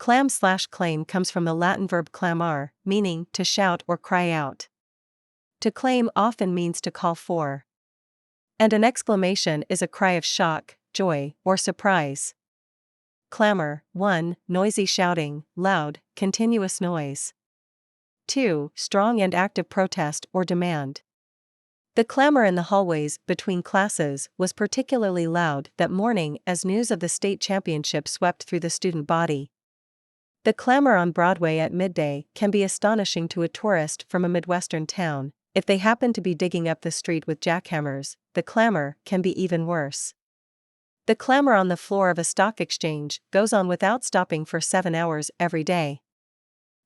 Clam/claim comes from the Latin verb clamare, meaning to shout or cry out. To claim often means to call for. And an exclamation is a cry of shock, joy, or surprise. Clamor: 1. Noisy shouting, loud, continuous noise. 2. Strong and active protest or demand. The clamor in the hallways between classes was particularly loud that morning as news of the state championship swept through the student body. The clamor on Broadway at midday can be astonishing to a tourist from a Midwestern town. If they happen to be digging up the street with jackhammers, the clamor can be even worse. The clamor on the floor of a stock exchange goes on without stopping for 7 hours every day.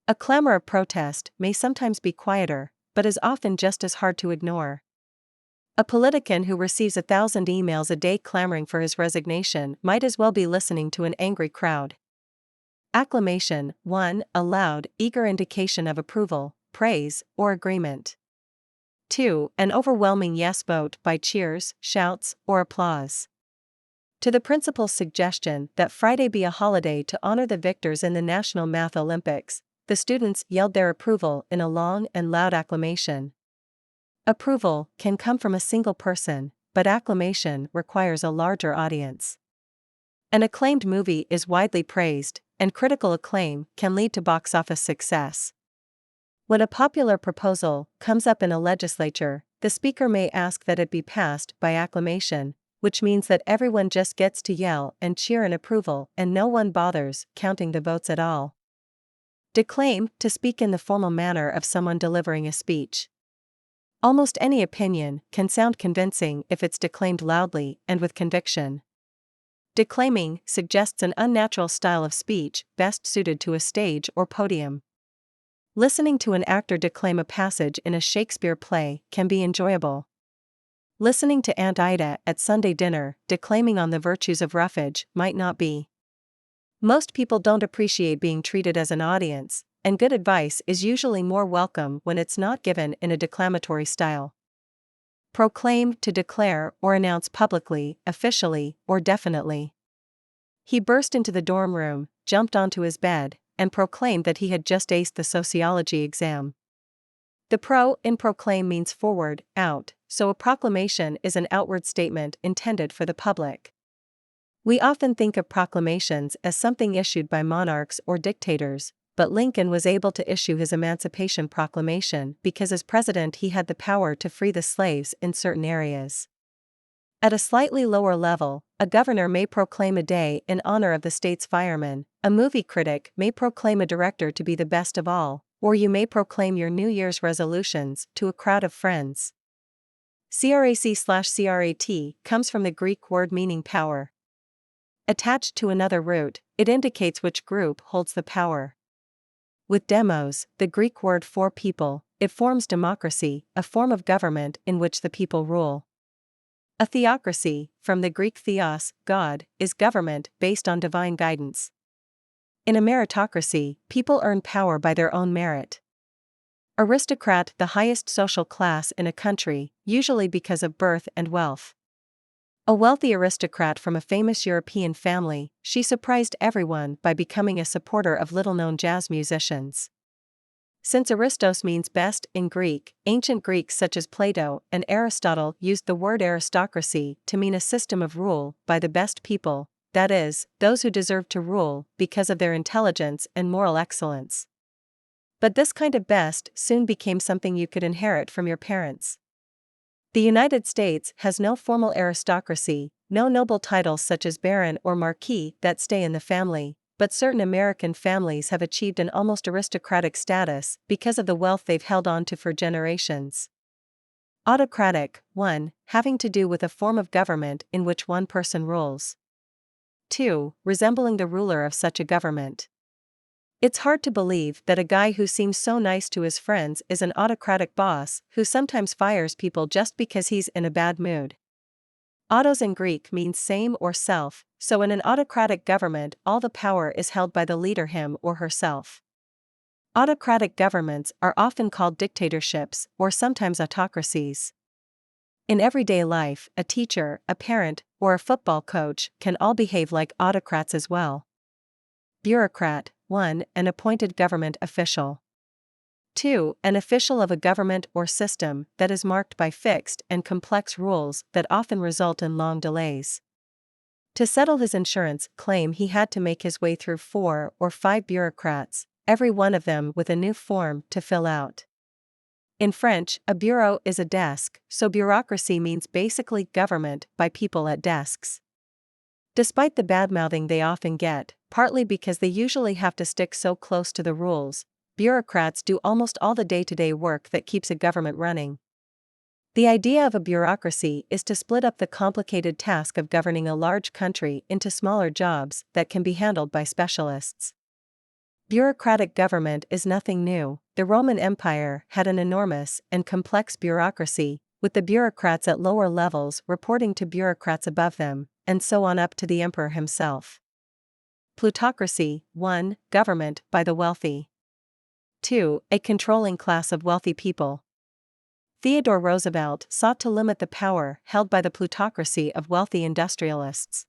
A clamor of protest may sometimes be quieter, but is often just as hard to ignore. A politician who receives 1,000 emails a day clamoring for his resignation might as well be listening to an angry crowd. Acclamation: 1. A loud, eager indication of approval, praise, or agreement. 2. An overwhelming yes vote by cheers, shouts, or applause. To the principal's suggestion that Friday be a holiday to honor the victors in the National Math Olympics, the students yelled their approval in a long and loud acclamation. Approval can come from a single person, but acclamation requires a larger audience. An acclaimed movie is widely praised, and critical acclaim can lead to box office success. When a popular proposal comes up in a legislature, the speaker may ask that it be passed by acclamation, which means that everyone just gets to yell and cheer in approval and no one bothers counting the votes at all. Declaim: to speak in the formal manner of someone delivering a speech. Almost any opinion can sound convincing if it's declaimed loudly and with conviction. Declaiming suggests an unnatural style of speech best suited to a stage or podium. Listening to an actor declaim a passage in a Shakespeare play can be enjoyable. Listening to Aunt Ida at Sunday dinner declaiming on the virtues of roughage might not be. Most people don't appreciate being treated as an audience, and good advice is usually more welcome when it's not given in a declamatory style. Proclaim: to declare or announce publicly, officially, or definitely. He burst into the dorm room, jumped onto his bed, and proclaimed that he had just aced the sociology exam. The pro in proclaim means forward, out, so a proclamation is an outward statement intended for the public. We often think of proclamations as something issued by monarchs or dictators, but Lincoln was able to issue his Emancipation Proclamation because as president he had the power to free the slaves in certain areas. At a slightly lower level, a governor may proclaim a day in honor of the state's firemen, a movie critic may proclaim a director to be the best of all, or you may proclaim your New Year's resolutions to a crowd of friends. Crac/crat comes from the Greek word meaning power. Attached to another root, it indicates which group holds the power. With demos, the Greek word for people, it forms democracy, a form of government in which the people rule. A theocracy, from the Greek theos, God, is government based on divine guidance. In a meritocracy, people earn power by their own merit. Aristocrat: the highest social class in a country, usually because of birth and wealth. A wealthy aristocrat from a famous European family, she surprised everyone by becoming a supporter of little-known jazz musicians. Since Aristos means best in Greek, ancient Greeks such as Plato and Aristotle used the word aristocracy to mean a system of rule by the best people, that is, those who deserve to rule because of their intelligence and moral excellence. But this kind of best soon became something you could inherit from your parents. The United States has no formal aristocracy, no noble titles such as baron or marquis that stay in the family, but certain American families have achieved an almost aristocratic status because of the wealth they've held on to for generations. Autocratic: 1. Having to do with a form of government in which one person rules. 2. Resembling the ruler of such a government. It's hard to believe that a guy who seems so nice to his friends is an autocratic boss who sometimes fires people just because he's in a bad mood. Autos in Greek means same or self, so in an autocratic government all the power is held by the leader him or herself. Autocratic governments are often called dictatorships or sometimes autocracies. In everyday life, a teacher, a parent, or a football coach can all behave like autocrats as well. Bureaucrat: 1. An appointed government official. 2. An official of a government or system that is marked by fixed and complex rules that often result in long delays. To settle his insurance claim, he had to make his way through 4 or 5 bureaucrats, every one of them with a new form to fill out. In French, a bureau is a desk, so bureaucracy means basically government by people at desks. Despite the badmouthing they often get, partly because they usually have to stick so close to the rules, bureaucrats do almost all the day-to-day work that keeps a government running. The idea of a bureaucracy is to split up the complicated task of governing a large country into smaller jobs that can be handled by specialists. Bureaucratic government is nothing new. The Roman Empire had an enormous and complex bureaucracy, with the bureaucrats at lower levels reporting to bureaucrats above them, and so on up to the emperor himself. Plutocracy. 1. Government by the wealthy. 2. A controlling class of wealthy people. Theodore Roosevelt sought to limit the power held by the plutocracy of wealthy industrialists.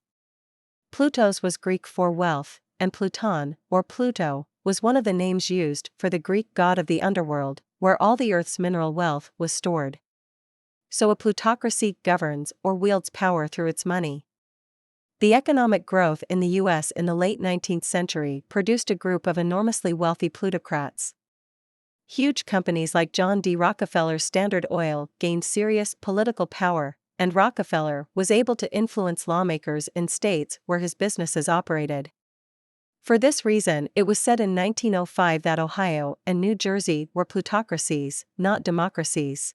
Plutos was Greek for wealth, and Pluton, or Pluto, was one of the names used for the Greek god of the underworld, where all the Earth's mineral wealth was stored. So a plutocracy governs or wields power through its money. The economic growth in the U.S. in the late 19th century produced a group of enormously wealthy plutocrats. Huge companies like John D. Rockefeller's Standard Oil gained serious political power, and Rockefeller was able to influence lawmakers in states where his businesses operated. For this reason, it was said in 1905 that Ohio and New Jersey were plutocracies, not democracies.